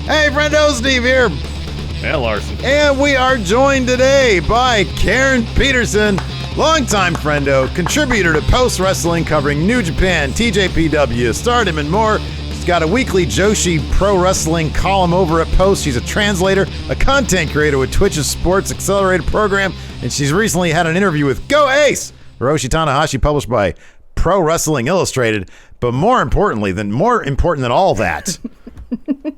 Hey, Friendo, Steve here. And Larson. And we are joined today by Karen Peterson, longtime Friendo, contributor to Post Wrestling covering New Japan, TJPW, Stardom, and more. She's got a weekly Joshi Pro Wrestling column over at Post. She's a translator, a content creator with Twitch's Sports Accelerated program, and she's recently had an interview with Go Ace, Hiroshi Tanahashi, published by Pro Wrestling Illustrated. But more important than all that,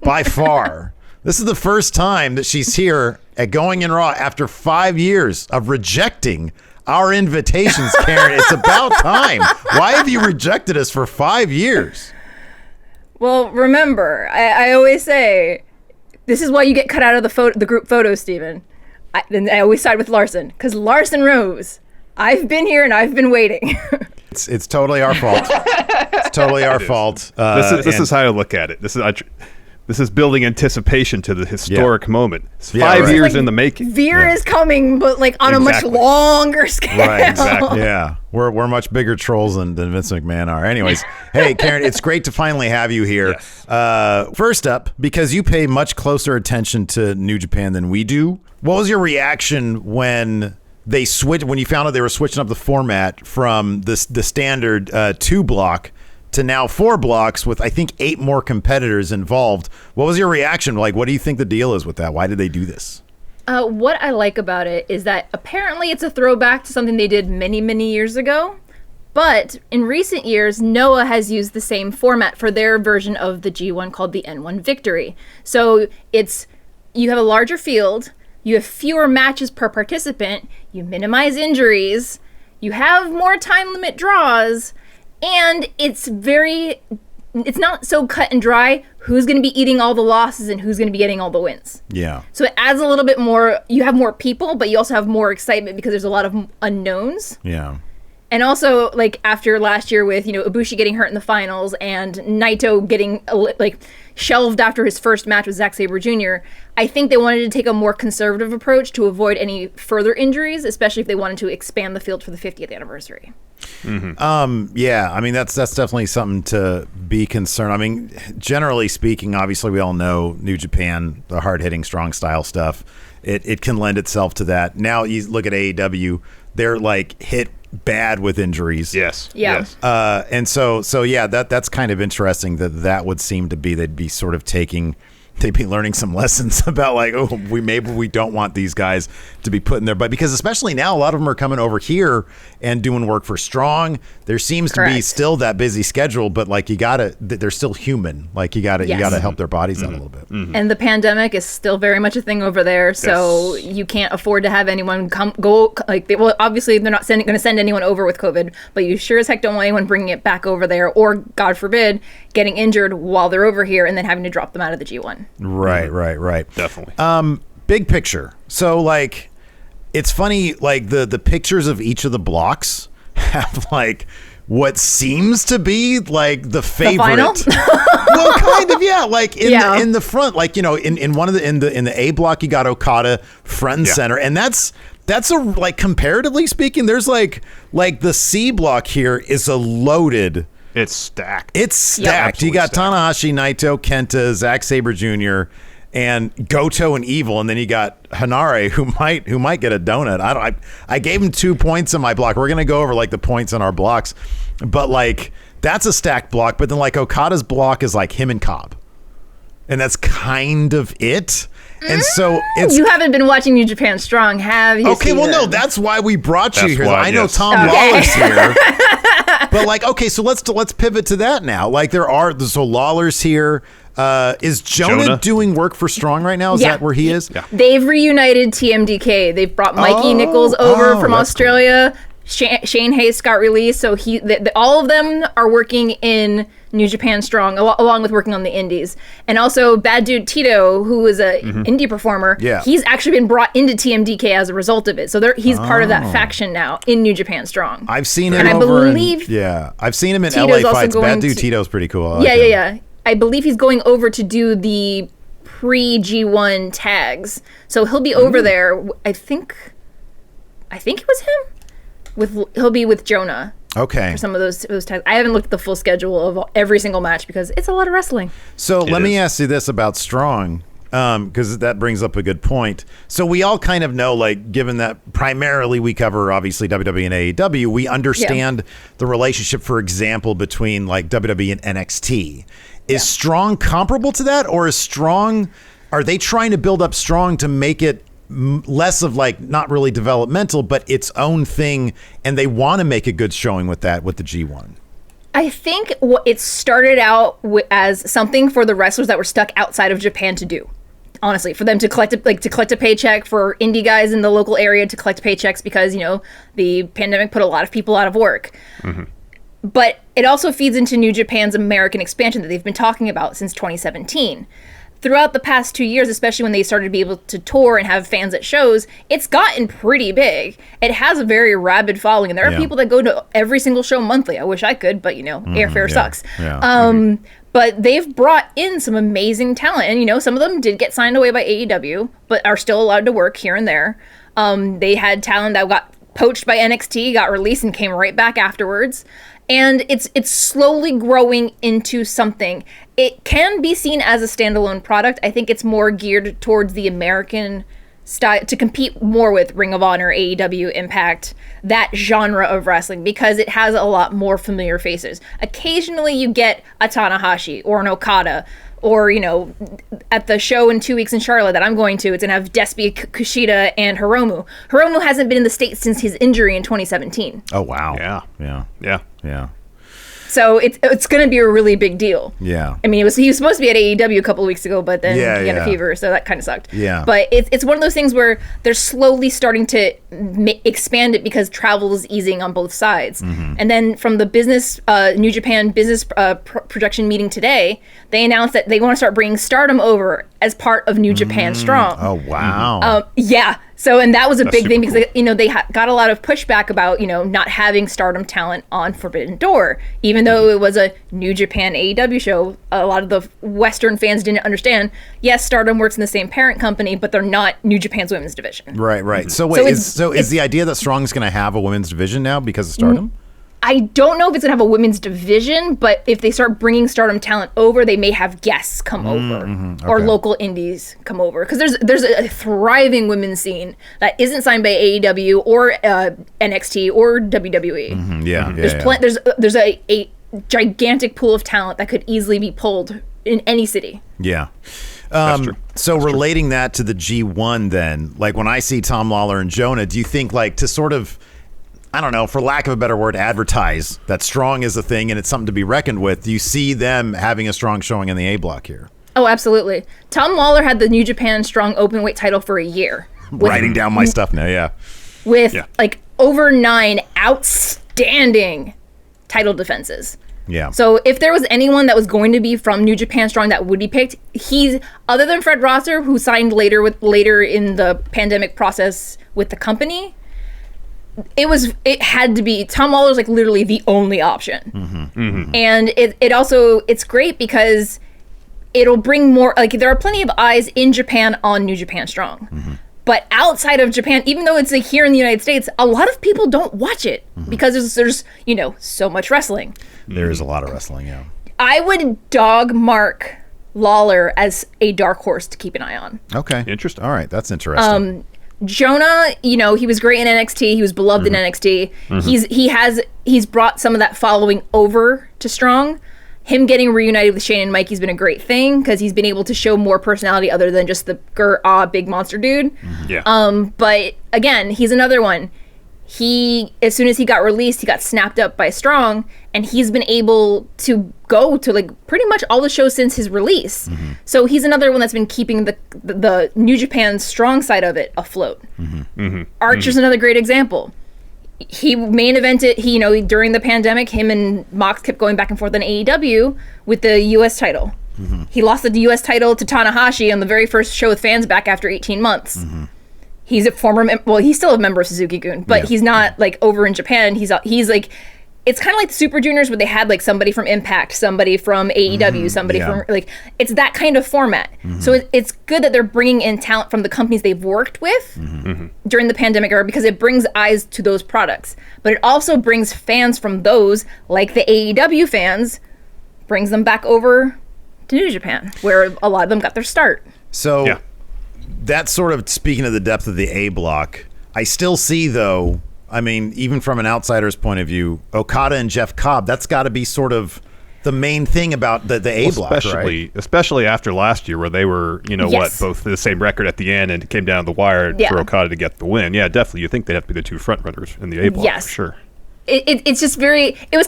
by far, this is the first time that she's here at Going in Raw after 5 years of rejecting our invitations, Karen. It's about time. Why have you rejected us for 5 years? Well, remember, I always say, this is why you get cut out of the group photo, Steven. I always side with Larson, because Larson knows I've been here and I've been waiting. It's totally our fault. It's totally our fault. This is how I look at it. This is building anticipation to the historic moment. It's 5 years in the making. Veer is coming, but like on a much longer scale. Right, exactly. Yeah, we're much bigger trolls than Vince McMahon are. Anyways, hey, Karen, it's great to finally have you here. Yes. First up, because you pay much closer attention to New Japan than we do, what was your reaction when you found out they were switching up the format from the standard 2 block to now 4 blocks with, I think, 8 more competitors involved? What was your reaction? Like, what do you think the deal is with that? Why did they do this? What I like about it is that apparently it's a throwback to something they did many, many years ago. But in recent years, Noah has used the same format for their version of the G1 called the N1 Victory. So you have a larger field, you have fewer matches per participant, you minimize injuries, you have more time limit draws, and it's not so cut and dry who's going to be eating all the losses and who's going to be getting all the wins. Yeah. So it adds a little bit more. You have more people, but you also have more excitement because there's a lot of unknowns. Yeah. And also, like, after last year with, Ibushi getting hurt in the finals and Naito getting, shelved after his first match with Zack Sabre Jr., I think they wanted to take a more conservative approach to avoid any further injuries, especially if they wanted to expand the field for the 50th anniversary. Mm-hmm. Yeah, I mean, that's definitely something to be concerned. I mean, generally speaking, obviously we all know New Japan, the hard-hitting, strong style stuff, it can lend itself to that. Now you look at AEW, they're like hit bad with injuries. Yes. Yeah. Yes. And so yeah, that's kind of interesting that would seem to be, they'd be sort of they'd be learning some lessons about like, maybe we don't want these guys to be put in there. But because especially now, a lot of them are coming over here and doing work for Strong. There seems to be still that busy schedule, but like they're still human. Like you gotta help their bodies out a little bit. Mm-hmm. And the pandemic is still very much a thing over there, so you can't afford to have anyone obviously they're not going to send anyone over with COVID, but you sure as heck don't want anyone bringing it back over there, or God forbid, getting injured while they're over here and then having to drop them out of the G1. Right. Definitely. Big picture. So like, it's funny, like the pictures of each of the blocks have like what seems to be like the favorite. The final? Well, kind of, yeah. Like in the front, like, in one of in the A block, you got Okada front and center, and that's a, like, comparatively speaking, there's like the C block here is a loaded. It's stacked. Yep. You got Tanahashi, Naito, Kenta, Zack Sabre Jr., and Goto and Evil, and then you got Hanare, who might get a donut. I gave him 2 points in my block. We're gonna go over like the points in our blocks, but like that's a stacked block. But then like Okada's block is like him and Cobb, and that's kind of it. And so you haven't been watching New Japan Strong, have you? Okay, well, no, that's why we brought you here. I know Tom Lawler's here. But like, okay, so let's pivot to that now. Like Lawler's here. Is Jonah doing work for Strong right now? Is that where he is? Yeah. They've reunited TMDK. They've brought Mikey Nichols over from Australia. Cool. Shane Hayes got released, so all of them are working in New Japan Strong, along with working on the indies. And also Bad Dude Tito, who is a indie performer, he's actually been brought into TMDK as a result of it. So he's part of that faction now in New Japan Strong. I've seen him I've seen him in Tito's LA fights. Bad Dude Tito's pretty cool. Yeah. I believe he's going over to do the pre-G1 tags. So he'll be over there. I think it was him. He'll be with Jonah. Okay. For some of those tags. I haven't looked at the full schedule of every single match because it's a lot of wrestling. So let me ask you this about Strong, because that brings up a good point. So we all kind of know, like, given that primarily we cover, obviously, WWE and AEW, we understand the relationship, for example, between, like, WWE and NXT. Is Strong comparable to that? Or is Strong, are they trying to build up Strong to make it less of, like, not really developmental, but its own thing, and they want to make a good showing with that, with the G1? I think it started out as something for the wrestlers that were stuck outside of Japan to do. Honestly, for them to collect a paycheck, for indie guys in the local area to collect paychecks because, you know, the pandemic put a lot of people out of work. But it also feeds into New Japan's American expansion that they've been talking about since 2017. Throughout the past 2 years, especially when they started to be able to tour and have fans at shows, it's gotten pretty big. It has a very rabid following, and there are people that go to every single show monthly. I wish I could, but, you know, airfare sucks. But they've brought in some amazing talent, and, you know, some of them did get signed away by AEW, but are still allowed to work here and there. They had talent that got poached by NXT, got released, and came right back afterwards. And it's slowly growing into something. It can be seen as a standalone product. I think it's more geared towards the American style to compete more with Ring of Honor, AEW, Impact, that genre of wrestling, because it has a lot more familiar faces. Occasionally you get a Tanahashi or an Okada, or, you know, at the show in 2 weeks in Charlotte that I'm going to, it's going to have Despy, Kushida, and Hiromu. Hiromu hasn't been in the States since his injury in 2017. Oh, wow. Yeah. So it's going to be a really big deal. Yeah. I mean, he was supposed to be at AEW a couple of weeks ago, but then he had a fever, so that kind of sucked. Yeah. But it's one of those things where they're slowly starting to expand it because travel is easing on both sides. And then from the business, New Japan business projection meeting today, they announced that they want to start bringing Stardom over as part of New Japan Strong. Oh, wow. So, and that was a big thing because, you know, they got a lot of pushback about, you know, not having Stardom talent on Forbidden Door. Even though it was a New Japan AEW show, a lot of the Western fans didn't understand. Yes, Stardom works in the same parent company, but they're not New Japan's women's division. Right. So wait, is the idea that Strong's going to have a women's division now because of Stardom? I don't know if it's going to have a women's division, but if they start bringing Stardom talent over, they may have guests come over or local indies come over. Because there's a thriving women's scene that isn't signed by AEW or NXT or WWE. There's a gigantic pool of talent that could easily be pulled in any city. Yeah. So relating that to the G1 then, like when I see Tom Lawler and Jonah, do you think, like, to sort of, I don't know, for lack of a better word, advertise that Strong is a thing and it's something to be reckoned with, do you see them having a strong showing in the A block here? Oh, absolutely. Tom Lawler had the New Japan Strong Openweight title for a year. Writing down my stuff now, With like over 9 outstanding title defenses. Yeah. So if there was anyone that was going to be from New Japan Strong that would be picked, he's, other than Fred Rosser, who signed later in the pandemic process with the company, it had to be Tom Lawler's, like, literally the only option. And it's great because it'll bring more, like, there are plenty of eyes in Japan on New Japan Strong. But outside of Japan, even though it's, like, here in the United States, a lot of people don't watch it because there's you know, so much wrestling. There is a lot of wrestling, yeah. I would dog mark Lawler as a dark horse to keep an eye on. Okay. Interesting. All right, that's interesting. Jonah, you know, he was great in NXT. He was beloved in NXT. He's brought some of that following over to Strong. Him getting reunited with Shane and Mikey's been a great thing because he's been able to show more personality other than just the big monster dude. But again, he's another one. As soon as he got released, he got snapped up by Strong, and he's been able to go to, like, pretty much all the shows since his release. So he's another one that's been keeping the New Japan Strong side of it afloat. Archer's another great example. He main evented, during the pandemic, him and Mox kept going back and forth on AEW with the U.S. title. He lost the U.S. title to Tanahashi on the very first show with fans back after 18 months. He's a former, he's still a member of Suzuki-gun, but he's not, like, over in Japan. He's like, it's kind of like the Super Juniors where they had like somebody from Impact, somebody from AEW, somebody from like, it's that kind of format. So it's good that they're bringing in talent from the companies they've worked with during the pandemic era, because it brings eyes to those products. But it also brings fans from those, like the AEW fans, brings them back over to New Japan, where a lot of them got their start. So that's sort of speaking of the depth of the A block. I still see, though, I mean, even from an outsider's point of view, Okada and Jeff Cobb, that's got to be sort of the main thing about the A block, right? Especially after last year, where they were, both the same record at the end, and it came down to the wire for Okada to get the win. Yeah, definitely. You think they'd have to be the two front runners in the A block, for sure. It's just it's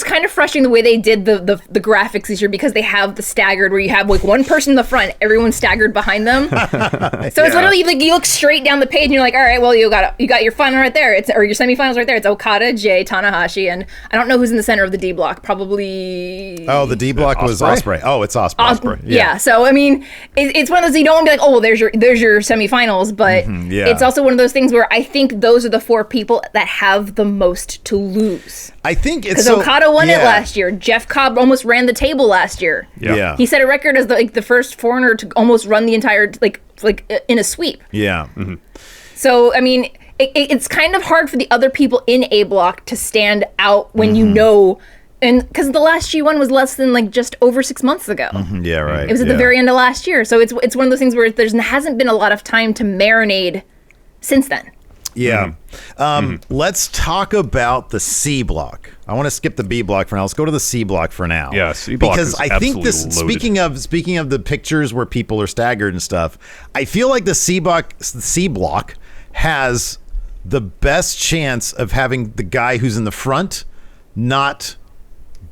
kind of frustrating the way they did the graphics this year, because they have the staggered, where you have like one person in the front, everyone staggered behind them. So it's literally like you look straight down the page and you're like, all right, well, you got your final right there. Or your semifinals right there. It's Okada, Jay, Tanahashi, and I don't know who's in the center of the D block. Probably. Oh, the D block was Ospreay. Oh, it's Ospreay. Yeah. So I mean, it's one of those, you don't want to be like, oh, well, there's your semifinals, but it's also one of those things where I think those are the four people that have the most to lose. I think it's because Okada won it last year. Jeff Cobb almost ran the table last year. Yeah. He set a record as the first foreigner to almost run the entire like in a sweep. Yeah. So I mean, it's kind of hard for the other people in A block to stand out when you know, and because the last G1 was less than like just over 6 months ago. Yeah, right. It was at the very end of last year, so it's one of those things where there hasn't been a lot of time to marinate since then. Yeah. Let's talk about the C block. I want to skip the B block for now. Let's go to the C block for now. Yeah, C block because is I think this. loaded. Speaking of the pictures where people are staggered and stuff, I feel like the C block has the best chance of having the guy who's in the front not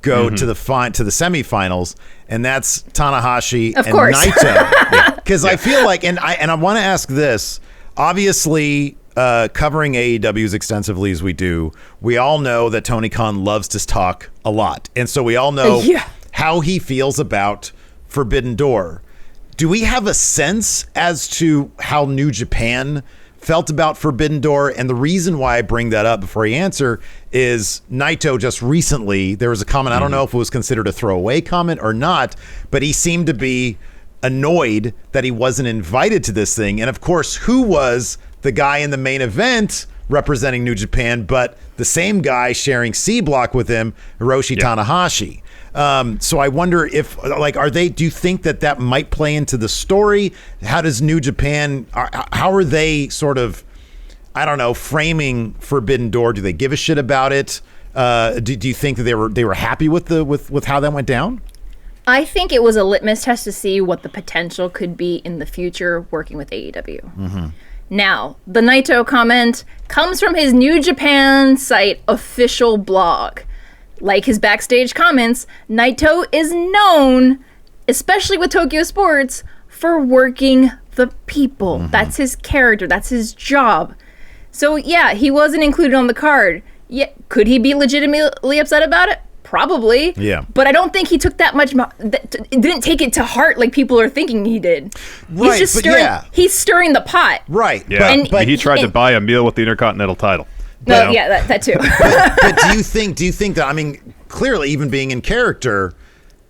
go to the semifinals, and that's Tanahashi and Naito. Because I feel like, and I want to ask this. Obviously, covering AEW as extensively as we do, we all know that Tony Khan loves to talk a lot. And so we all know how he feels about Forbidden Door. Do we have a sense as to how New Japan felt about Forbidden Door? And the reason why I bring that up before you answer is Naito just recently, there was a comment, I don't know if it was considered a throwaway comment or not, but he seemed to be annoyed that he wasn't invited to this thing. And of course, who was the guy in the main event representing New Japan, but the same guy sharing C block with him, Hiroshi Tanahashi. So I wonder if, do you think that might play into the story? How does New Japan, how are they sort of, I don't know, framing Forbidden Door? Do they give a shit about it? Do you think that they were happy with how that went down? I think it was a litmus test to see what the potential could be in the future working with AEW. Now, the Naito comment comes from his New Japan site official blog. Like his backstage comments, Naito is known, especially with Tokyo Sports, for working the people. That's his character. That's his job. So yeah, he wasn't included on the card. Yeah, could he be legitimately upset about it? Probably. Yeah. But I don't think he took that much, didn't take it to heart like people are thinking he did. Right, he's just he's stirring the pot. Right. Yeah. But he tried to buy a meal with the Intercontinental title. No, yeah, that too. but do you think that, I mean, clearly even being in character,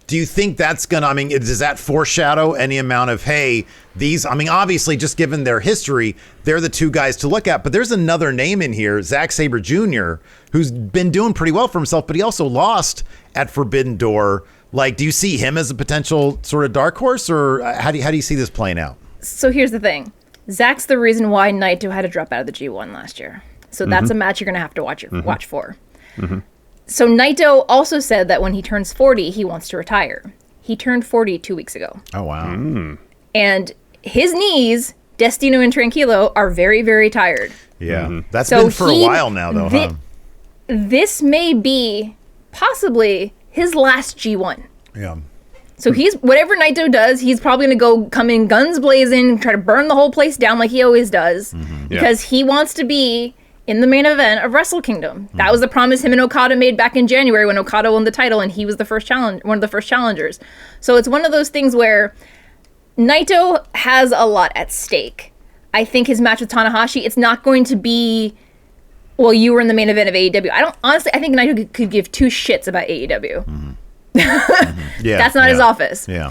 do you think that's gonna, I mean, does that foreshadow any amount of, hey, these, I mean, obviously just given their history, they're the two guys to look at, but there's another name in here, Zack Sabre Jr., who's been doing pretty well for himself, but he also lost at Forbidden Door. Like, do you see him as a potential sort of dark horse, or how do you see this playing out? So here's the thing. Zack's the reason why Naito had to drop out of the G1 last year. So that's a match you're going to have to watch for. So Naito also said that when he turns 40, he wants to retire. He turned 40 2 weeks ago. Oh, wow. And his knees, Destino and Tranquilo, are very, very tired. Yeah. That's been for a while now, though, huh? This may be possibly his last G1. Yeah. So whatever Naito does, he's probably going to come in guns blazing, try to burn the whole place down like he always does, because he wants to be in the main event of Wrestle Kingdom. That was the promise him and Okada made back in January when Okada won the title and he was one of the first challengers. So it's one of those things where Naito has a lot at stake. I think his match with Tanahashi, it's not going to be well, you were in the main event of AEW. I think Naito could give two shits about AEW. Yeah, that's not his office. Yeah.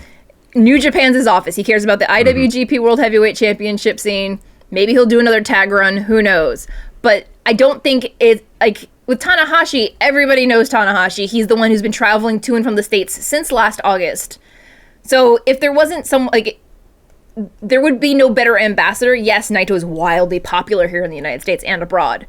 New Japan's his office. He cares about the IWGP World Heavyweight Championship scene. Maybe he'll do another tag run. Who knows? But I don't think it, like, with Tanahashi, everybody knows Tanahashi. He's the one who's been traveling to and from the States since last August. So if there wasn't there would be no better ambassador. Yes, Naito is wildly popular here in the United States and abroad.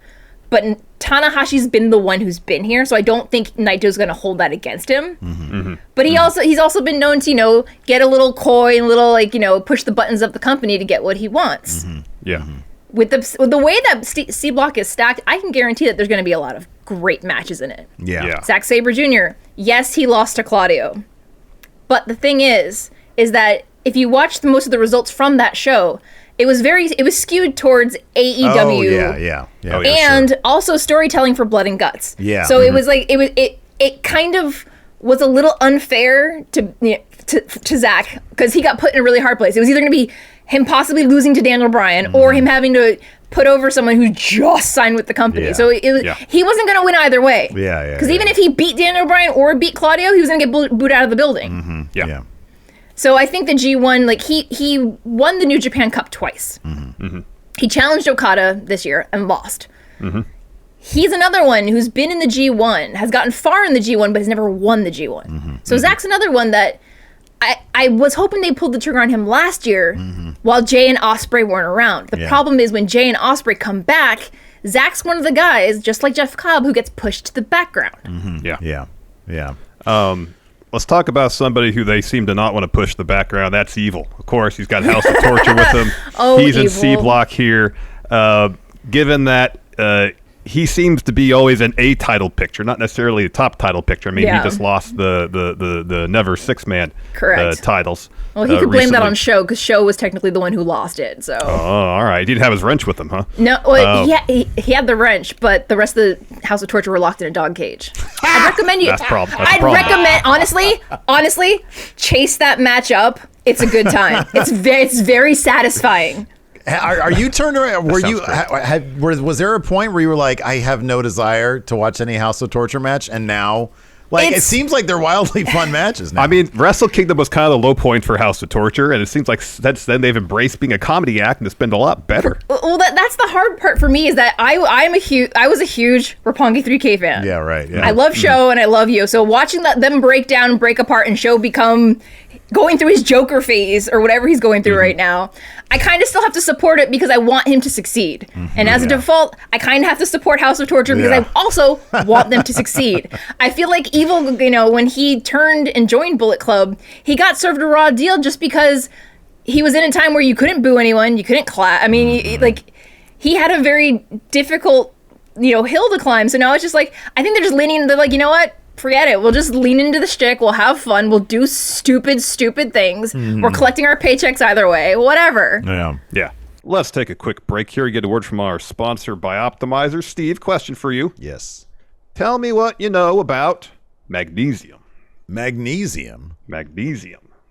But Tanahashi's been the one who's been here, so I don't think Naito's going to hold that against him. But he's also been known to, get a little coy and push the buttons of the company to get what he wants. Yeah. With the way that C Block is stacked, I can guarantee that there's going to be a lot of great matches in it. Yeah. Zack Sabre Jr., yes, he lost to Claudio. But the thing is that if you watch most of the results from that show, it was skewed towards AEW. Oh, yeah. And also storytelling for Blood and Guts. Yeah. So it was like it kind of was a little unfair to Zach, because he got put in a really hard place. It was either going to be him possibly losing to Daniel Bryan or him having to put over someone who just signed with the company. Yeah. So he wasn't going to win either way. Yeah. Because even if he beat Daniel Bryan or beat Claudio, he was going to get booed out of the building. Yeah. So I think the G1, he won the New Japan Cup twice. He challenged Okada this year and lost. He's another one who's been in the G1, has gotten far in the G1, but has never won the G1. So Zach's another one that I was hoping they pulled the trigger on him last year while Jay and Ospreay weren't around. The problem is when Jay and Ospreay come back, Zach's one of the guys, just like Jeff Cobb, who gets pushed to the background. Yeah. Let's talk about somebody who they seem to not want to push the background. That's Evil. Of course, he's got House of Torture with him. He's in C Block here. Given that he seems to be always an A title picture, not necessarily a top title picture. I mean, he just lost the Never Six-Man titles. Well, he could blame that on Show, because Show was technically the one who lost it. So. Oh, all right. He didn't have his wrench with him, huh? No, well, he had the wrench, but the rest of the House of Torture were locked in a dog cage. I'd recommend you. I'd recommend, honestly, chase that match up. It's a good time. It's very satisfying. Are you turned around? Was there a point where you were like, I have no desire to watch any House of Torture match, and now? It seems like they're wildly fun matches now. I mean, Wrestle Kingdom was kind of the low point for House of Torture, and it seems like since then they've embraced being a comedy act, and it's been a lot better. Well, that's the hard part for me, is that I was a huge Roppongi 3K fan. Yeah, right. Yeah. I love Show and I love you. So watching them break down and break apart and Show become going through his Joker phase or whatever he's going through right now, I kind of still have to support it because I want him to succeed. And as a default, I kind of have to support House of Torture because I also want them to succeed. I feel like Evil, when he turned and joined Bullet Club, he got served a raw deal just because he was in a time where you couldn't boo anyone, you couldn't clap. I mean, he had a very difficult, hill to climb. So now it's just like, I think they're just leaning into you know what? Forget it. We'll just lean into the shtick. We'll have fun. We'll do stupid things. We're collecting our paychecks either way. Whatever. Yeah. Let's take a quick break here. Get a word from our sponsor, Bioptimizer. Steve, question for you. Yes. Tell me what you know about magnesium. Magnesium?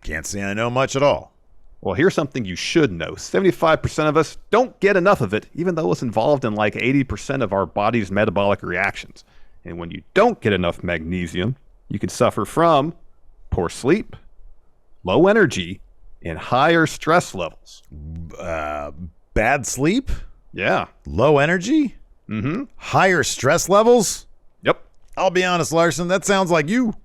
Can't say I know much at all. Well, here's something you should know. 75% of us don't get enough of it, even though it's involved in 80% of our body's metabolic reactions. And when you don't get enough magnesium, you can suffer from poor sleep, low energy, and higher stress levels. Bad sleep? Yeah. Low energy? Higher stress levels? Yep. I'll be honest, Larson, that sounds like you.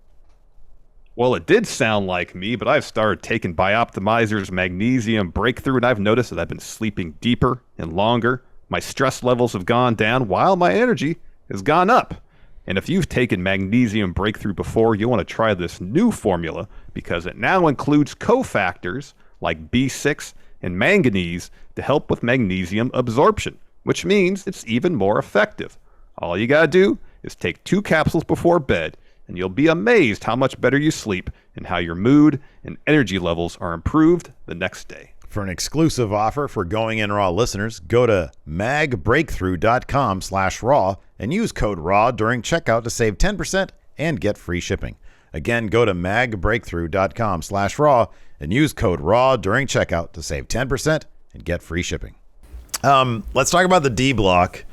Well, it did sound like me, but I've started taking Bioptimizer's Magnesium Breakthrough, and I've noticed that I've been sleeping deeper and longer. My stress levels have gone down while my energy has gone up. And if you've taken Magnesium Breakthrough before, you want to try this new formula because it now includes cofactors like B6 and manganese to help with magnesium absorption, which means it's even more effective. All you got to do is take 2 capsules before bed, and you'll be amazed how much better you sleep and how your mood and energy levels are improved the next day. For an exclusive offer for Going In Raw listeners, go to magbreakthrough.com/raw and use code RAW during checkout to save 10% and get free shipping. Again, go to magbreakthrough.com/raw and use code RAW during checkout to save 10% and get free shipping. Let's talk about the D block.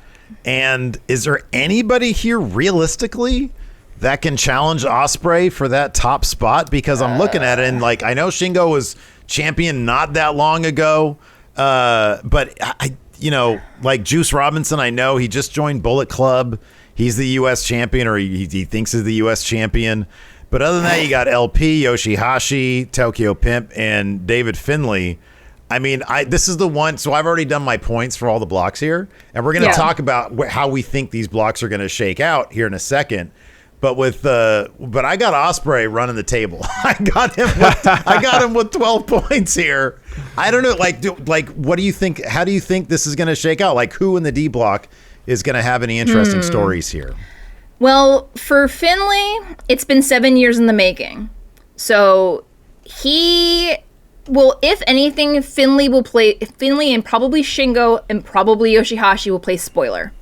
And is there anybody here realistically that can challenge Ospreay for that top spot? Because I'm looking at it and like, I know Shingo was champion not that long ago, but I like Juice Robinson, I know he just joined Bullet Club. He's the U.S. champion, or he thinks he's the U.S. champion. But other than that, you got LP, Yoshihashi, Tokyo Pimp, and David Finlay. I mean, this is the one. So I've already done my points for all the blocks here, and we're going to talk about how we think these blocks are going to shake out here in a second. But I got Ospreay running the table. I got him with 12 points here. I don't know. What do you think? How do you think this is going to shake out? Like, who in the D block is going to have any interesting stories here? Well, for Finlay, it's been 7 years in the making. So he will, if anything, Finlay and probably Shingo and probably Yoshihashi will play spoiler.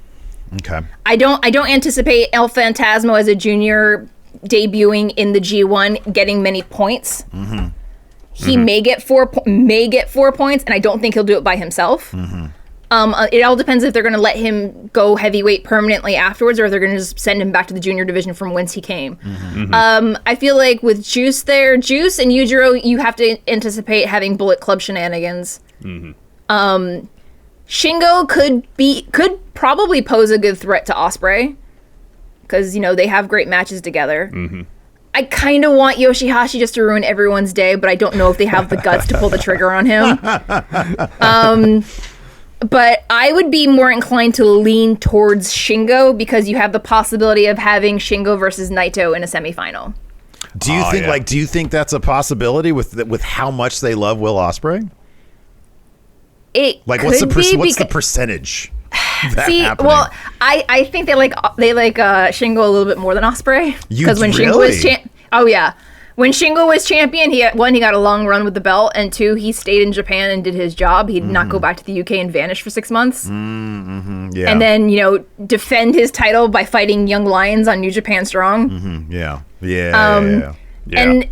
Okay. I don't anticipate El Phantasmo as a junior debuting in the G1 getting many points. Mm-hmm. He may get 4 points, and I don't think he'll do it by himself. Mm-hmm. It all depends if they're going to let him go heavyweight permanently afterwards, or if they're going to just send him back to the junior division from whence he came. Mm-hmm. I feel like with Juice and Yujiro, you have to anticipate having Bullet Club shenanigans. Mm-hmm. Shingo could probably pose a good threat to Ospreay, because they have great matches together. Mm-hmm. I kind of want Yoshihashi just to ruin everyone's day, but I don't know if they have the guts to pull the trigger on him. But I would be more inclined to lean towards Shingo, because you have the possibility of having Shingo versus Naito in a semifinal. Do you think that's a possibility with how much they love Will Ospreay? What's the percentage? Happening? Well, I think they like Shingo a little bit more than Ospreay, because Shingo was when Shingo was champion, he got a long run with the belt, and 2, he stayed in Japan and did his job. He did not go back to the UK and vanish for 6 months. Mm-hmm, yeah. And then defend his title by fighting Young Lions on New Japan Strong. Mm-hmm, yeah. And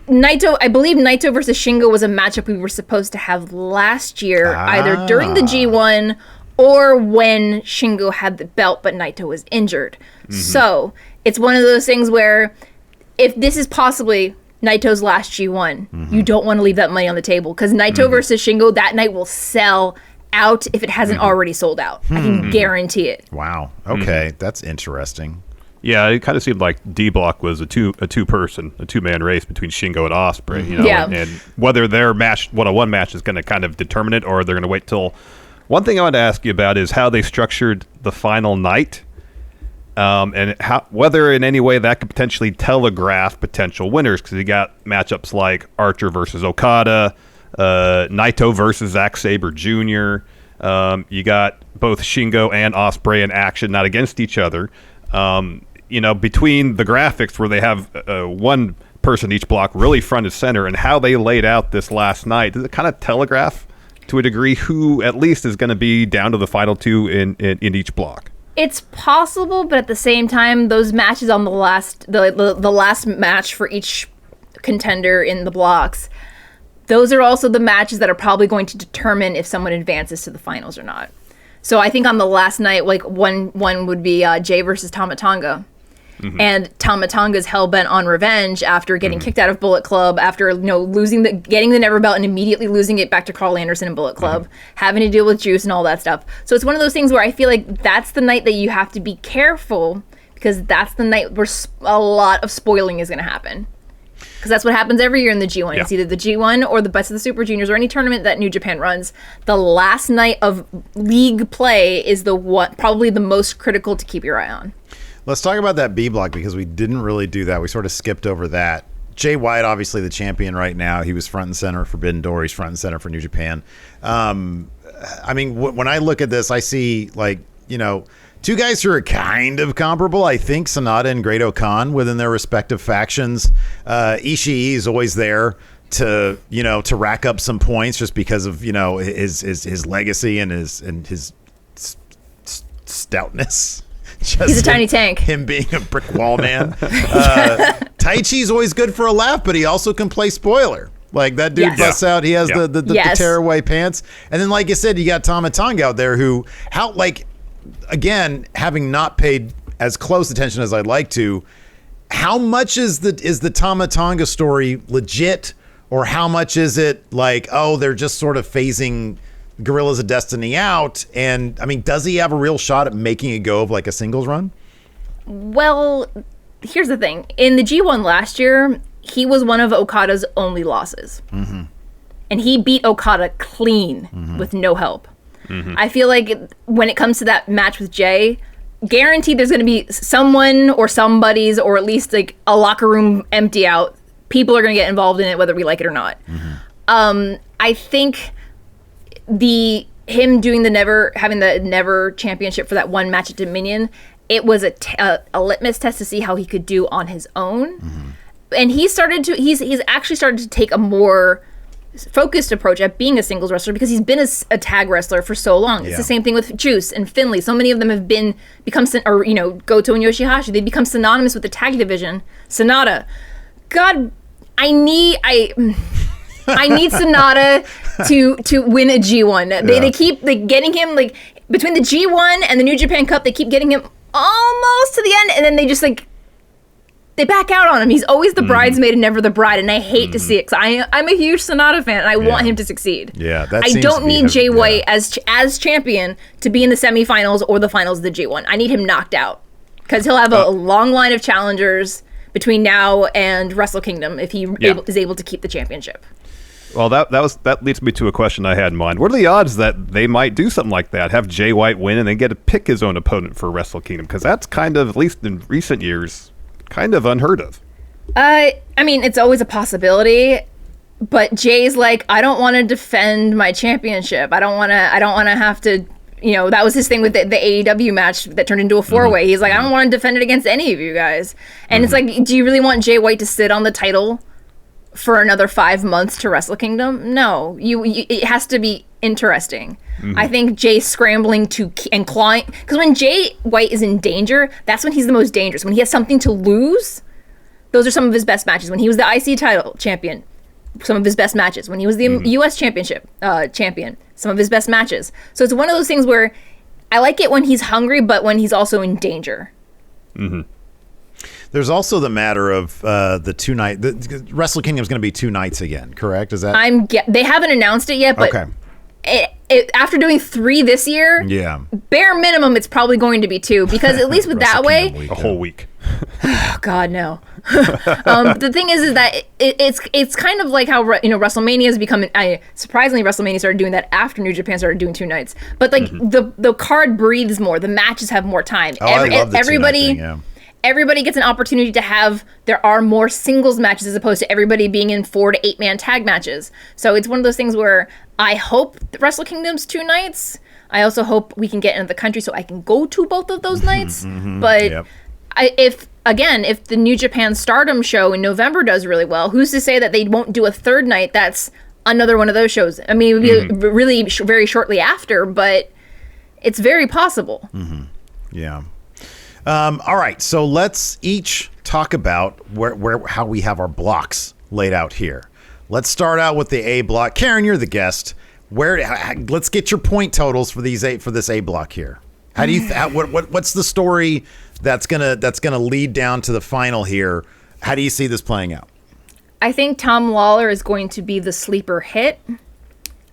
Naito, I believe Naito versus Shingo was a matchup we were supposed to have last year, either during the G1 or when Shingo had the belt, but Naito was injured. Mm-hmm. So it's one of those things where, if this is possibly Naito's last G1, you don't want to leave that money on the table, because Naito versus Shingo that night will sell out if it hasn't already sold out. I can guarantee it. Wow. Okay, that's interesting. Yeah, it kind of seemed like D Block was a two-man race between Shingo and Ospreay. And whether their one-on-one match is going to kind of determine it, or they're going to wait till. One thing I wanted to ask you about is how they structured the final night. And whether in any way that could potentially telegraph potential winners, because you got matchups like Archer versus Okada, Naito versus Zack Sabre Jr. You got both Shingo and Ospreay in action, not against each other. Between the graphics where they have one person each block really front and center, and how they laid out this last night, does it kind of telegraph to a degree who at least is going to be down to the final 2 in each block? It's possible, but at the same time, those matches on the last match for each contender in the blocks, those are also the matches that are probably going to determine if someone advances to the finals or not. So I think on the last night, one would be Jay versus Tama Tonga. Mm-hmm. And Tama Tonga's hell-bent on revenge after getting kicked out of Bullet Club, after getting the Never Belt and immediately losing it back to Carl Anderson in Bullet Club, having to deal with Juice and all that stuff. So it's one of those things where I feel like that's the night that you have to be careful, because that's the night where a lot of spoiling is going to happen. Because that's what happens every year in the G1. Yeah. It's either the G1 or the Best of the Super Juniors or any tournament that New Japan runs. The last night of league play is probably the most critical to keep your eye on. Let's talk about that B block, because we didn't really do that. We sort of skipped over that. Jay White, obviously the champion right now. He was front and center for Forbidden Door. He's front and center for New Japan. When I look at this, I see two guys who are kind of comparable. I think Sonata and Great-O-Khan within their respective factions. Ishii is always there to rack up some points just because of his legacy and his stoutness. He's a tiny tank. Him being a brick wall man. Taichi's always good for a laugh, but he also can play spoiler. Like, that dude busts out. He has the tearaway pants. And then, like you said, you got Tama Tonga out there who, again, having not paid as close attention as I'd like to, how much is the Tama Tonga story legit, or how much is it like, oh, they're just sort of phasing Gorillas of Destiny out? And I mean, does he have a real shot at making it go of like a singles run? Well, here's the thing. In the G1 last year, he was one of Okada's only losses. Mm-hmm. And he beat Okada clean with no help. Mm-hmm. I feel like when it comes to that match with Jay, guaranteed there's going to be someone or somebody's, or at least like a locker room empty out. People are going to get involved in it, whether we like it or not. Mm-hmm. I think him doing having the Never Championship for that one match at Dominion, it was a litmus test to see how he could do on his own. Mm-hmm. And he's actually started to take a more focused approach at being a singles wrestler, because he's been a tag wrestler for so long. It's the same thing with Juice and Finlay. So many of them have become Goto and Yoshihashi. They become synonymous with the tag division. Sonata, God, I need Sonata to win a G1. They keep getting him between the G1 and the New Japan Cup. They keep getting him almost to the end, and then they just they back out on him. He's always the bridesmaid and never the bride, and I hate to see it, because I'm a huge Sonata fan, and I want him to succeed. Yeah, I don't need Jay White as champion to be in the semifinals or the finals of the G1. I need him knocked out, because he'll have a long line of challengers between now and Wrestle Kingdom if he is able to keep the championship. Well, that leads me to a question I had in mind. What are the odds that they might do something like that, have Jay White win and then get to pick his own opponent for Wrestle Kingdom? Because that's kind of, at least in recent years, kind of unheard of. I mean, it's always a possibility, but Jay's I don't want to defend my championship. I don't want to have to, that was his thing with the AEW match that turned into a four-way. He's I don't want to defend it against any of you guys. And it's do you really want Jay White to sit on the title for another 5 months to Wrestle Kingdom? No, it has to be interesting. Mm-hmm. I think Jay's scrambling and clawing, because when Jay White is in danger, that's when he's the most dangerous. When he has something to lose, those are some of his best matches. When he was the IC title champion, some of his best matches. When he was the US championship champion, some of his best matches. So it's one of those things where I like it when he's hungry, but when he's also in danger. Mm-hmm. There's also the matter of the 2 night. Wrestle Kingdom is going to be 2 nights again, correct? Is that? They haven't announced it yet, but after doing 3 this year, bare minimum, it's probably going to be 2, because at least with that way, a whole week. Oh God, no. The thing is that it's kind of like how WrestleMania has become. Surprisingly, WrestleMania started doing that after New Japan started doing 2 nights. But the card breathes more. The matches have more time. Oh, I love the everybody. 2 night thing, Everybody gets an opportunity to have. There are more singles matches as opposed to everybody being in 4 to 8 man tag matches. So it's one of those things where I hope Wrestle Kingdom's 2 nights. I also hope we can get into the country so I can go to both of those nights. But if the New Japan Stardom show in November does really well, who's to say that they won't do a 3rd night? That's another one of those shows. I mean, it would be really very shortly after, but it's very possible. Mm-hmm. Yeah. All right, so let's each talk about how we have our blocks laid out here. Let's start out with the A block. Karen, you're the guest. Let's get your point totals for this A block here. How do you what's the story that's gonna lead down to the final here? How do you see this playing out? I think Tom Lawler is going to be the sleeper hit.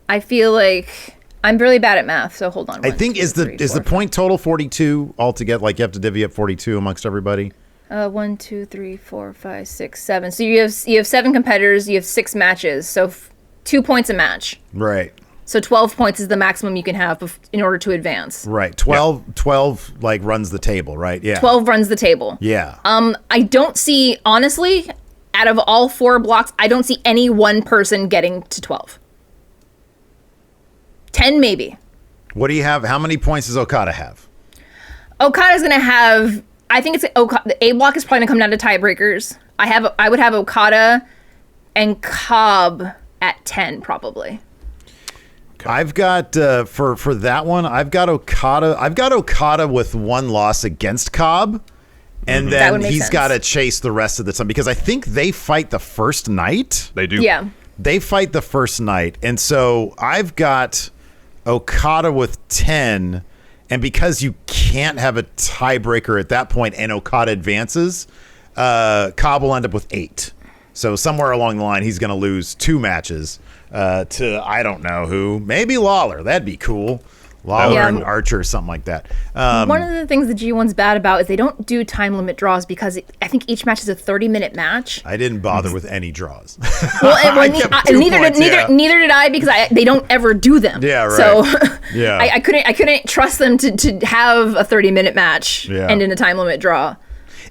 I feel like I'm really bad at math, so hold on. I think is the point total 42 altogether? Like you have to divvy up 42 amongst everybody. 1, 2, 3, 4, 5, 6, 7. So you have 7 competitors. You have 6 matches. So 2 points a match. Right. So 12 points is the maximum you can have in order to advance. Right. 12 runs the table, right? Yeah. 12 runs the table. Yeah. I don't see, honestly, out of all 4 blocks, I don't see any one person getting to 12. 10 maybe. What do you have? How many points does Okada have? Okada's going to have, I think the A block is probably going to come down to tiebreakers. I would have Okada and Cobb at 10 probably. Okay. I've got for that one, I've got Okada with 1 loss against Cobb, and then he's got to chase the rest of the time, because I think they fight the first night. They do. Yeah. They fight the first night, and so I've got Okada with 10, And because you can't have a tiebreaker at that point and Okada advances, Cobb will end up with 8. So somewhere along the line, he's going to lose 2 matches to I don't know who. Maybe Lawler. That'd be cool. Lawler and Archer or something like that. One of the things the G1's bad about is they don't do time limit draws because I think each match is a 30-minute match. I didn't bother with any draws. Well, neither did I because they don't ever do them. Yeah, right. So yeah. I couldn't trust them to have a 30-minute match and in a time limit draw.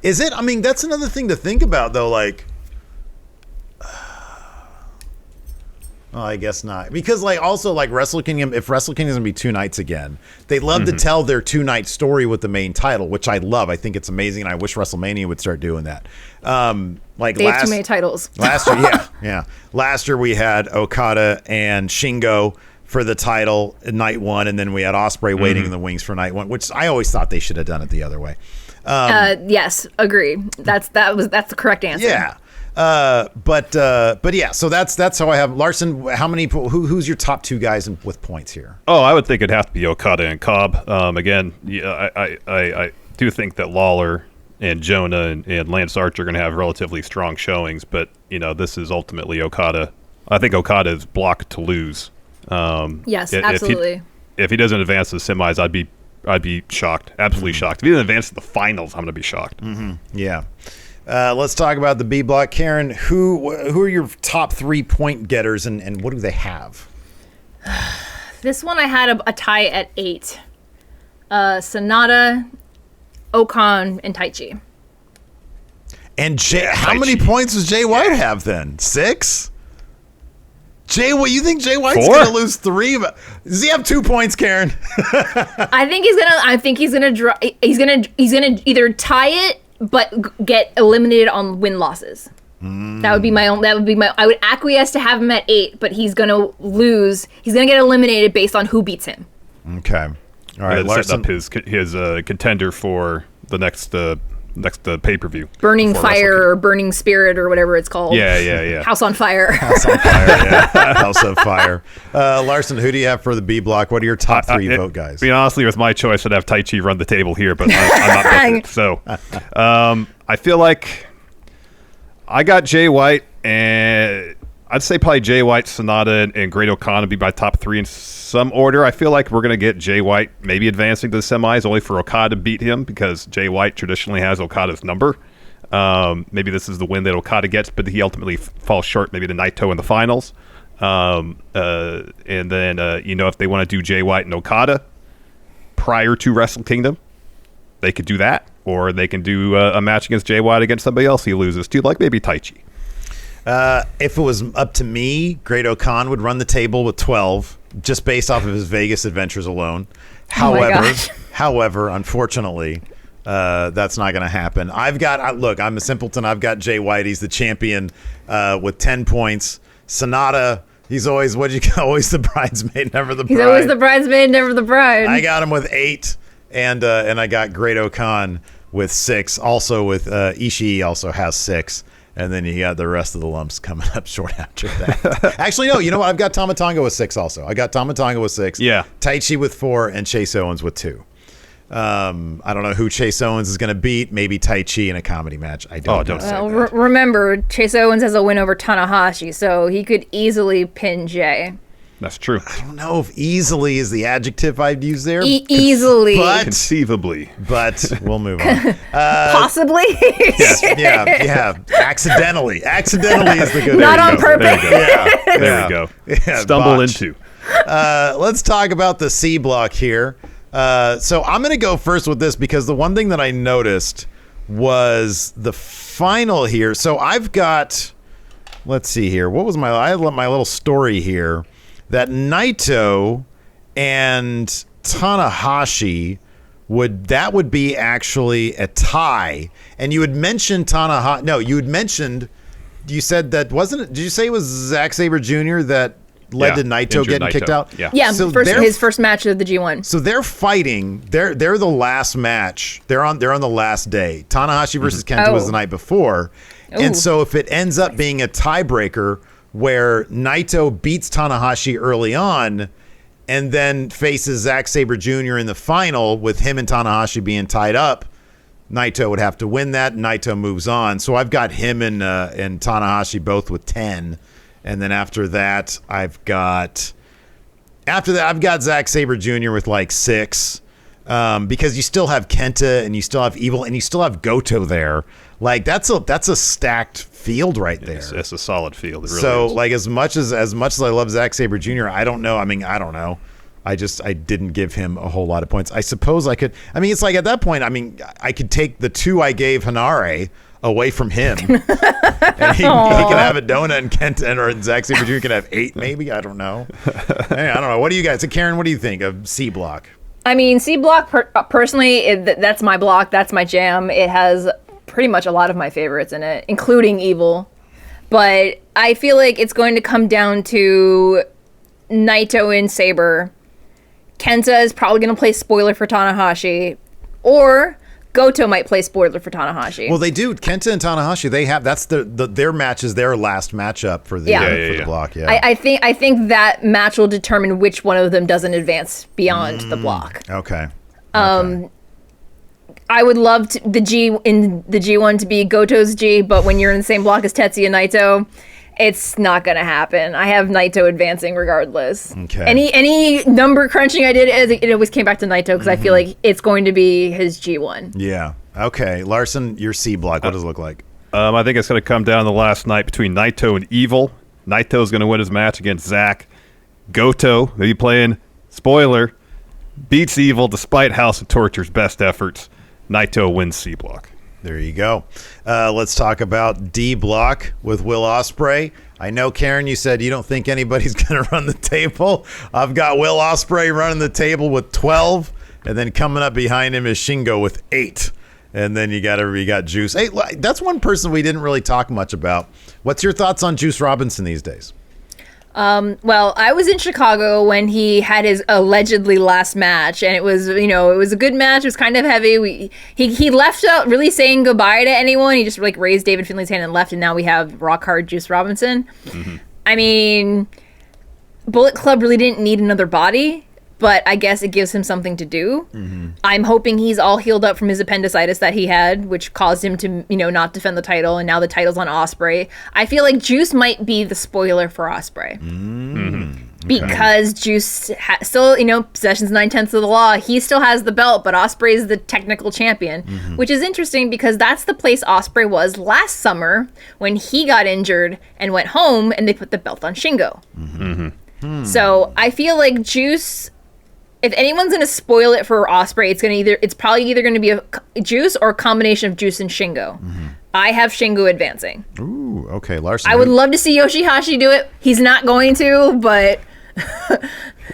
Is it? I mean, that's another thing to think about, though. Like, well, I guess not. Because, like, also, like, Wrestle Kingdom, if Wrestle Kingdom is going to be 2 nights again, they love to tell their 2-night story with the main title, which I love. I think it's amazing, and I wish WrestleMania would start doing that. Like they have too many titles. Last year, yeah. Last year we had Okada and Shingo for the title in night 1, and then we had Ospreay waiting in the wings for night 1, which I always thought they should have done it the other way. Yes, agreed. That's the correct answer. Yeah. But yeah, so that's how I have Larson. How many? Who's your top 2 guys with points here? Oh, I would think it'd have to be Okada and Cobb. Again, I do think that Lawler and Jonah and Lance Archer are going to have relatively strong showings, but this is ultimately Okada. I think Okada is blocked to lose. Yes, absolutely. If he doesn't advance to the semis, I'd be shocked, absolutely shocked. If he doesn't advance to the finals, I'm going to be shocked. Yeah. Let's talk about the B block. Karen, who are your top 3 point getters, and what do they have? This one I had a tie at 8. Sonata, Okan, and Taichi. And how many points does Jay White have then? 6? What you think Jay White's 4? gonna lose 3? Does he have 2 points, Karen? I think he's gonna either tie it but get eliminated on win-losses. That would be my. I would acquiesce to have him at 8, but he's gonna lose. He's gonna get eliminated based on who beats him. Okay. All right. Larson up his contender for the next pay-per-view. Burning Fire or Burning Spirit or whatever it's called. Yeah. House on Fire. House on Fire. Yeah. House of Fire. Larson, who do you have for the B block? What are your top 3 vote guys? Honestly, with my choice, I'd have Taichi run the table here, but I'm not with it. So I feel like I got Jay White, and I'd say probably Jay White, Sonata, and Great O'Connor would be my top 3 in some order. I feel like we're going to get Jay White maybe advancing to the semis, only for Okada to beat him, because Jay White traditionally has Okada's number. Maybe this is the win that Okada gets, but he ultimately falls short maybe to Naito in the finals. And then, if they want to do Jay White and Okada prior to Wrestle Kingdom, they could do that. Or they can do a match against Jay White against somebody else he loses to, like maybe Taichi. If it was up to me, Great O'Con would run the table with 12, just based off of his Vegas adventures alone. However, unfortunately, that's not going to happen. I'm a simpleton. I've got Jay White. He's the champion with 10 points. Sonata, he's always the bridesmaid, never the bride. He's always the bridesmaid, never the bride. I got him with 8, and I got Great O'Con with 6. Also with Ishii also has 6. And then you got the rest of the lumps coming up short after that. Actually, no, you know what? I've got Tama Tonga with 6 also. I got Tama Tonga with 6. Yeah. Taichi with 4 and Chase Owens with 2. I don't know who Chase Owens is going to beat. Maybe Taichi in a comedy match. I don't know. Well, remember, Chase Owens has a win over Tanahashi, so he could easily pin Jay. That's true. I don't know if easily is the adjective I'd use there. Easily. Conceivably. But we'll move on. Possibly? Yes, yeah. Accidentally. Accidentally is the good. Not on purpose. There we go. Yeah, stumble botched. into. Let's talk about the C block here. So I'm going to go first with this because the one thing that I noticed was the final here. So I've got, let's see here. I had my little story here that Naito and Tanahashi would be actually a tie. And you had mentioned Tanahashi. No, you said that wasn't it? Did you say it was Zack Sabre Jr. that led to Naito getting kicked out? Yeah, so his first match of the G1. So they're fighting. They're the last match. They're on the last day. Tanahashi versus Kenta was the night before. And so if it ends up being a tiebreaker where Naito beats Tanahashi early on and then faces Zack Sabre Jr. in the final with him and Tanahashi being tied up, Naito would have to win that. Naito moves on. So I've got him and Tanahashi both with 10. And then after that, I've got Zack Sabre Jr. with like 6. Because you still have Kenta and you still have Evil and you still have Goto there. Like that's a stacked field right there. It's a solid field. It really so is. like as much as I love Zack Sabre Jr., I don't know. I mean, I don't know. I didn't give him a whole lot of points. I suppose I could. I mean, it's like at that point, I mean, I could take the 2 I gave Hanare away from him, and he can have a donut, and Kenta or Zack Sabre Jr. can have 8, maybe. I don't know. Hey, I don't know. What do you guys? So Karen, what do you think of C Block? I mean, C Block, personally, that's my block. That's my jam. It has pretty much a lot of my favorites in it, including Evil. But I feel like it's going to come down to Naito and Sabre. Kenta is probably going to play spoiler for Tanahashi. Or Goto might play spoiler for Tanahashi. Well, they do. Kenta and Tanahashi, they have, that's their match is their last matchup for the, the block. Yeah. I think that match will determine which one of them doesn't advance beyond the block. Okay. I would love the G1 to be Goto's G, but when you're in the same block as Tetsuya Naito, it's not going to happen. I have Naito advancing regardless. Okay. Any number crunching I did, it always came back to Naito because I feel like it's going to be his G1. Yeah. Okay. Larson, your C block, what does it look like? I think it's going to come down the last night between Naito and Evil. Naito's going to win his match against Zack. Goto, maybe playing spoiler, beats Evil despite House of Torture's best efforts. Naito wins C block. There you go. Let's talk about D block with Will Ospreay. I know, Karen, you said you don't think anybody's going to run the table. I've got Will Ospreay running the table with 12, and then coming up behind him is Shingo with 8. And then you got Juice. Hey, that's one person we didn't really talk much about. What's your thoughts on Juice Robinson these days? Well, I was in Chicago when he had his allegedly last match, and it was a good match. It was kind of heavy. He left out really saying goodbye to anyone. He just like raised David Finlay's hand and left, and now we have rock hard Juice Robinson. Mm-hmm. I mean, Bullet Club really didn't need another body, but I guess it gives him something to do. Mm-hmm. I'm hoping he's all healed up from his appendicitis that he had, which caused him to, not defend the title, and now the title's on Ospreay. I feel like Juice might be the spoiler for Ospreay. Mm-hmm. Because Juice still, possessions 9/10 of the law. He still has the belt, but Ospreay is the technical champion, which is interesting because that's the place Ospreay was last summer when he got injured and went home, and they put the belt on Shingo. Mm-hmm. So I feel like Juice, if anyone's going to spoil it for Ospreay, it's probably either going to be a Juice or a combination of Juice and Shingo. Mm-hmm. I have Shingo advancing. Ooh, okay, Larson. I would love to see Yoshihashi do it. He's not going to, but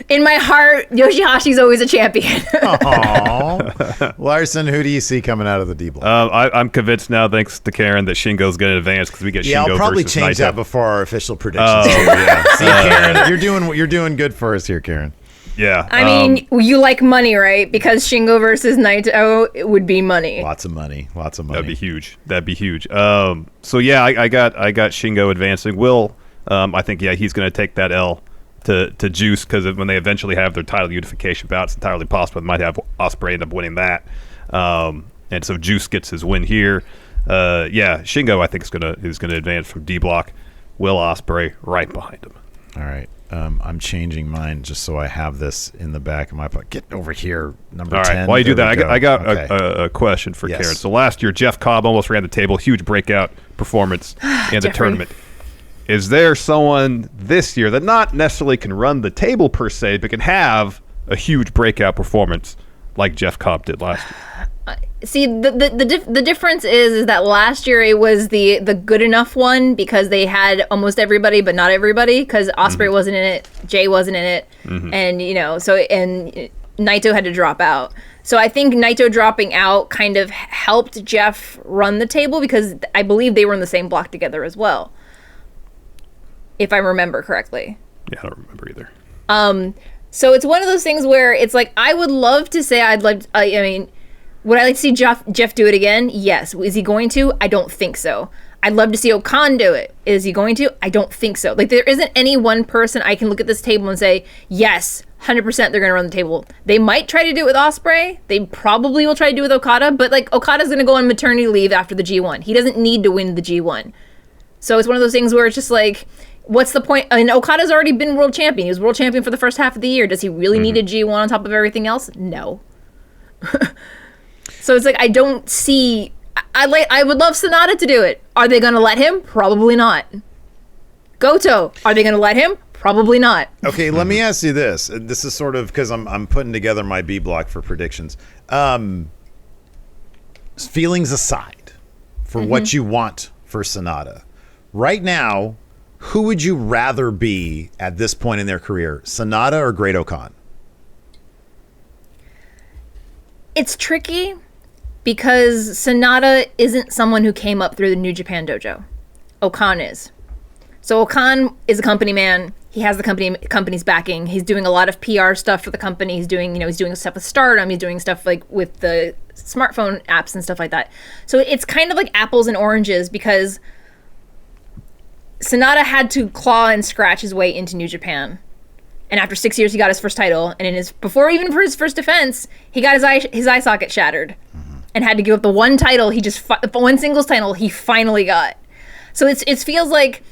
in my heart, Yoshihashi's always a champion. Aww. Larson, who do you see coming out of the D block? I'm convinced now, thanks to Karen, that Shingo's going to advance because we get Shingo versus Naito. Yeah, I'll probably change that before our official predictions. See, Karen, you're doing good for us here, Karen. Yeah. I mean, you like money, right? Because Shingo versus Naito, it would be money. Lots of money. That'd be huge. So yeah, I got Shingo advancing. Will, I think he's going to take that L to Juice because when they eventually have their title unification bout, it's entirely possible they might have Ospreay end up winning that. And so Juice gets his win here. Shingo I think is gonna advance from D block. Will Ospreay right behind him. All right. I'm changing mine just so I have this in the back of my pocket. Get over here, number 10. All right, while you do that, I got a question for Karen. So last year, Jeff Cobb almost ran the table, huge breakout performance in the tournament. Is there someone this year that not necessarily can run the table per se, but can have a huge breakout performance like Jeff Cobb did last year? See, the difference is that last year it was the good enough one because they had almost everybody but not everybody because Ospreay wasn't in it, Jay wasn't in it, and and Naito had to drop out. So I think Naito dropping out kind of helped Jeff run the table because I believe they were in the same block together as well, if I remember correctly. Yeah, I don't remember either. So it's one of those things where it's like I would love to say would I like to see Jeff do it again? Yes. Is he going to? I don't think so. I'd love to see Okan do it. Is he going to? I don't think so. Like, there isn't any one person I can look at this table and say, yes, 100% they're going to run the table. They might try to do it with Ospreay. They probably will try to do it with Okada, but like Okada's going to go on maternity leave after the G1. He doesn't need to win the G1. So it's one of those things where it's just like, what's the point? I mean, Okada's already been world champion. He was world champion for the first half of the year. Does he really need a G1 on top of everything else? No. So it's like, I don't see... I would love Sonata to do it. Are they going to let him? Probably not. Goto, are they going to let him? Probably not. Okay, let me ask you this. This is sort of because I'm putting together my B block for predictions. Feelings aside, for what you want for Sonata, right now, who would you rather be at this point in their career, Sonata or Great Okan? It's tricky because Sonata isn't someone who came up through the New Japan dojo. Okan is. So Okan is a company man. He has the company's backing. He's doing a lot of PR stuff for the company. He's doing stuff with Stardom. He's doing stuff like with the smartphone apps and stuff like that. So it's kind of like apples and oranges because Sonata had to claw and scratch his way into New Japan. And after 6 years, he got his first title. And for his first defense, he got his eye socket shattered and had to give up the one title one singles title he finally got. So it feels like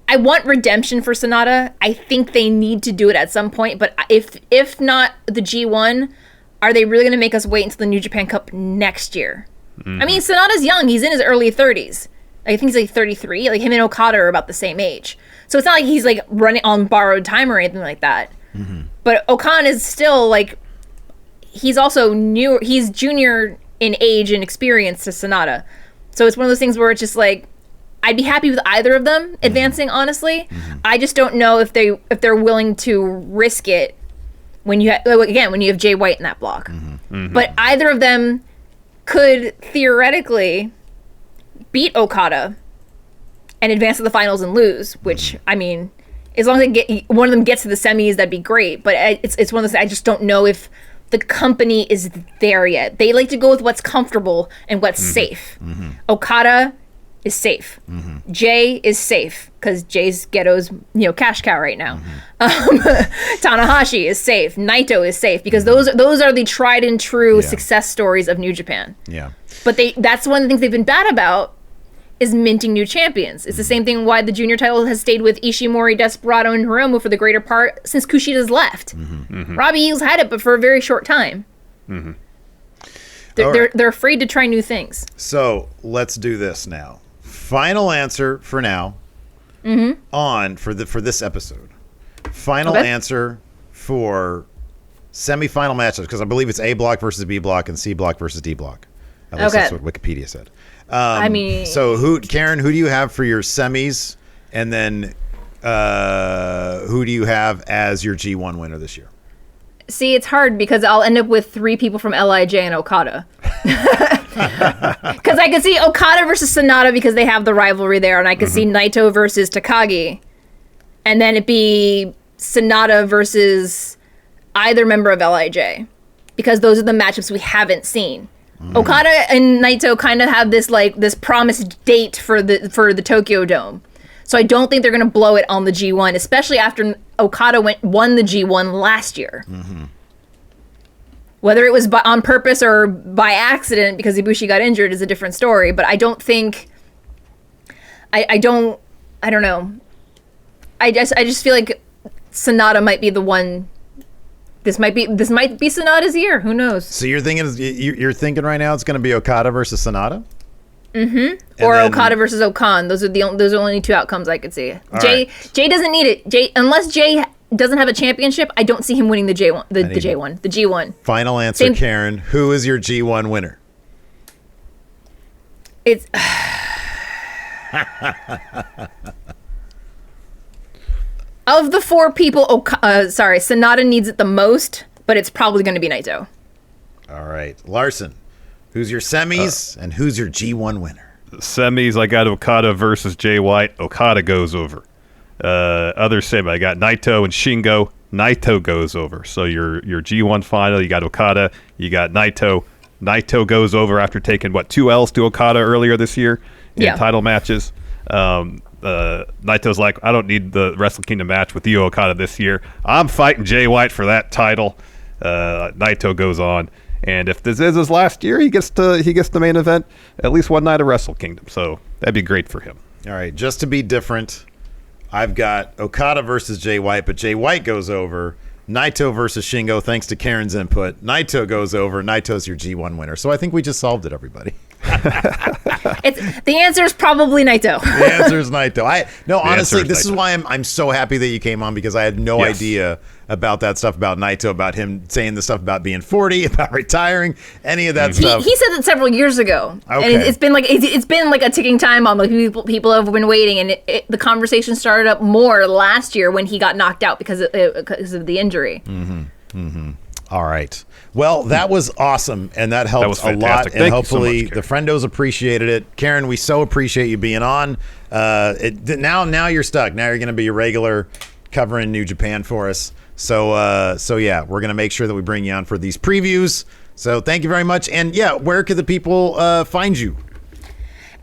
I want redemption for Sonata. I think they need to do it at some point. But if not the G1, are they really going to make us wait until the New Japan Cup next year? I mean, Sonata's young. He's in his early 30s. I think he's like 33. Like him and Okada are about the same age. So it's not like he's like running on borrowed time or anything like that. But Okan is still like, he's also new. He's junior in age and experience to Sonata. So it's one of those things where it's just like, I'd be happy with either of them advancing, honestly. I just don't know if they're willing to risk it when you have Jay White in that block. But either of them could theoretically beat Okada and advance to the finals and lose, which, I mean, as long as one of them gets to the semis, that'd be great. But it's one of those, I just don't know if the company is there yet. They like to go with what's comfortable and what's safe. Okada is safe. Jay is safe because Jay's Ghetto's cash cow right now. Tanahashi is safe. Naito is safe because those are the tried and true success stories of New Japan. Yeah. But that's one of the things they've been bad about is minting new champions. It's the same thing why the junior title has stayed with Ishimori, Desperado, and Hiromu for the greater part since Kushida's left. Robbie Eagles had it, but for a very short time. They're afraid to try new things. So let's do this now. Final answer for now for this episode. Final answer for semifinal matchups, because I believe it's A block versus B block and C block versus D block. At least that's what Wikipedia said. So Karen, who do you have for your semis, and then who do you have as your G1 winner this year? See, it's hard because I'll end up with 3 people from LIJ and Okada. Because I could see Okada versus Sonata because they have the rivalry there, and I could see Naito versus Takagi, and then it'd be Sonata versus either member of LIJ, because those are the matchups we haven't seen. Okada and Naito kind of have this promised date for the Tokyo Dome. So I don't think they're going to blow it on the G1, especially after Okada won the G1 last year. Whether it was on purpose or by accident because Ibushi got injured is a different story. But I don't think, I don't know. I just feel like Sonata might be the one. This might be Sonata's year. Who knows? So you're thinking right now it's going to be Okada versus Sonata? Or Okada versus Okan. Those are the only 2 outcomes I could see. Jay doesn't need it. Unless Jay doesn't have a championship, I don't see him winning the J1, the G1. Final answer, Karen. Who is your G1 winner? It's of the 4 people. Sonata needs it the most, but it's probably going to be Naito. All right, Larson. Who's your semis and who's your G1 winner? Semis, I got Okada versus Jay White. Okada goes over. Other semi, I got Naito and Shingo. Naito goes over. So your G1 final, you got Okada, you got Naito. Naito goes over after taking 2 L's to Okada earlier this year in title matches. Naito's like, I don't need the Wrestle Kingdom match with Yu Okada this year. I'm fighting Jay White for that title. Naito goes on, and if this is his last year, he gets the main event at least one night of Wrestle Kingdom. So that'd be great for him. All right, just to be different, I've got Okada versus Jay White, but Jay White goes over. Naito versus Shingo, thanks to Karen's input. Naito goes over. Naito's your G1 winner. So I think we just solved it, everybody. The answer is probably Naito. The answer is Naito. Honestly, this is why I'm so happy that you came on, because I had no idea about that stuff about Naito, about him saying the stuff about being 40, about retiring, any of that stuff. He said it several years ago, okay. And it's been like a ticking time bomb. Like people have been waiting, and the conversation started up more last year when he got knocked out because of the injury. All right. Well, that was awesome, and that helped a lot. And hopefully the Friendos appreciated it. Karen, we so appreciate you being on. Now you're stuck. Now you're going to be a regular covering New Japan for us. So yeah, we're going to make sure that we bring you on for these previews. So thank you very much. And yeah, where could the people find you?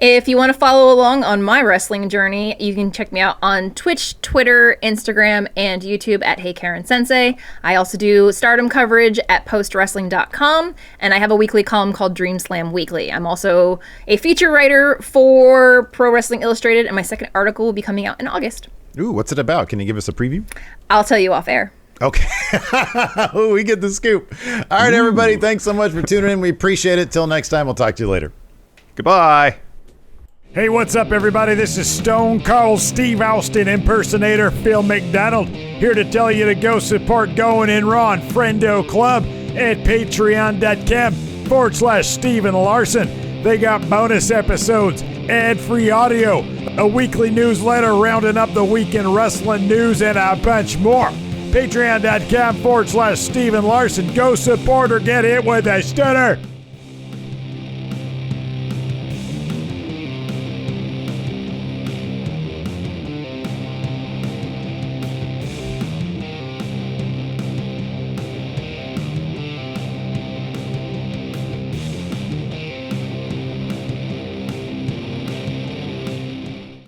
If you want to follow along on my wrestling journey, you can check me out on Twitch, Twitter, Instagram, and YouTube at Hey Karen Sensei. I also do Stardom coverage at postwrestling.com, and I have a weekly column called Dream Slam Weekly. I'm also a feature writer for Pro Wrestling Illustrated, and my second article will be coming out in August. Ooh, what's it about? Can you give us a preview? I'll tell you off air. Okay. Ooh, we get the scoop. All right, everybody. Thanks so much for tuning in. We appreciate it. Till next time, we'll talk to you later. Goodbye. Hey, what's up, everybody? This is Stone Cold Steve Austin impersonator Phil McDonald, here to tell you to go support Going In Raw and Friendo Club at patreon.com/Steven Larson. They got bonus episodes, ad-free audio, a weekly newsletter rounding up the week in wrestling news, and a bunch more. Patreon.com/Steven Larson. Go support or get hit with a stunner.